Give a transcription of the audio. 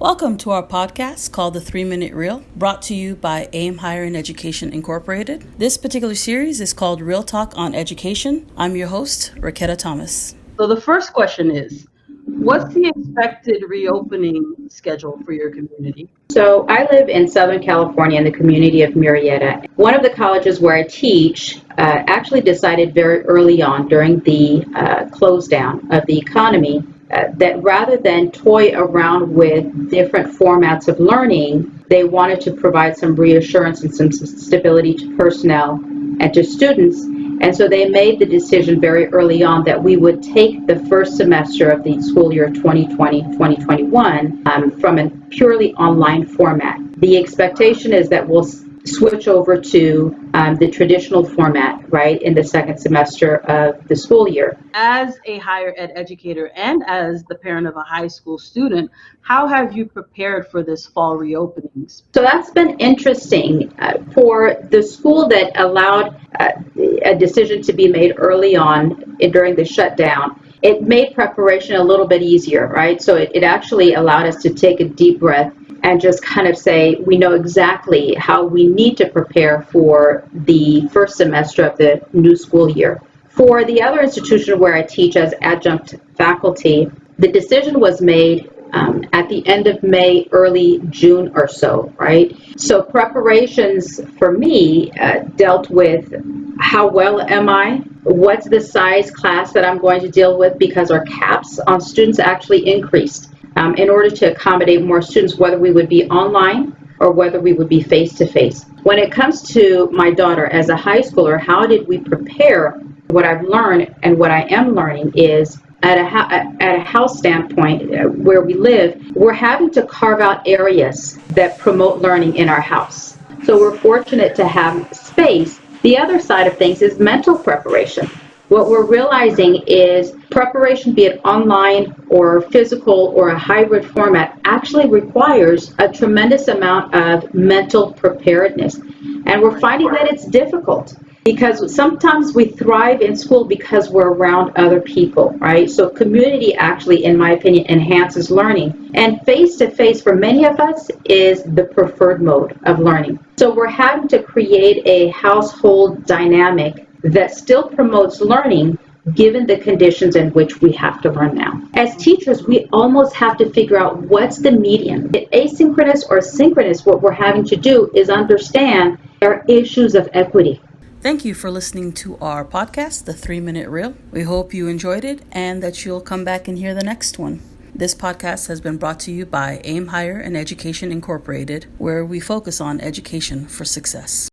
Welcome to our podcast called The 3-Minute Reel, brought to you by AIM Higher in Education Incorporated. This particular series is called Real Talk on Education. I'm your host, Raketa Thomas. So the first question is, what's the expected reopening schedule for your community? So I live in Southern California in the community of Murrieta. One of the colleges where I teach actually decided very early on during the close down of the economy that rather than toy around with different formats of learning, they wanted to provide some reassurance and some stability to personnel and to students. And so they made the decision very early on that we would take the first semester of the school year 2020-2021 from a purely online format. The expectation is that we'll switch over to the traditional format, right, in the second semester of the school year. As a higher ed educator and as the parent of a high school student, how have you prepared for this fall reopenings? So that's been interesting. For the school that allowed a decision to be made early on during the shutdown, it made preparation a little bit easier, right? So it actually allowed us to take a deep breath and just kind of say, we know exactly how we need to prepare for the first semester of the new school year. For the other institution where I teach as adjunct faculty, the decision was made at the end of May, early June or so, right? So preparations for me dealt with how well am I? What's the size class that I'm going to deal with, because our caps on students actually increased in order to accommodate more students, whether we would be online or whether we would be face-to-face. When it comes to my daughter as a high schooler, how did we prepare? What I've learned and what I am learning is at a house standpoint where we live, we're having to carve out areas that promote learning in our house. So we're fortunate to have space. The other side of things is mental preparation. What we're realizing is preparation, be it online or physical or a hybrid format, actually requires a tremendous amount of mental preparedness. And we're finding that it's difficult because sometimes we thrive in school because we're around other people, right? So community actually, in my opinion, enhances learning. And face-to-face for many of us is the preferred mode of learning. So we're having to create a household dynamic that still promotes learning given the conditions in which we have to learn now. As teachers, we almost have to figure out what's the median. Asynchronous or synchronous, what we're having to do is understand our issues of equity. Thank you for listening to our podcast, The 3-Minute Reel. We hope you enjoyed it and that you'll come back and hear the next one. This podcast has been brought to you by AIM Higher in Education Incorporated, where we focus on education for success.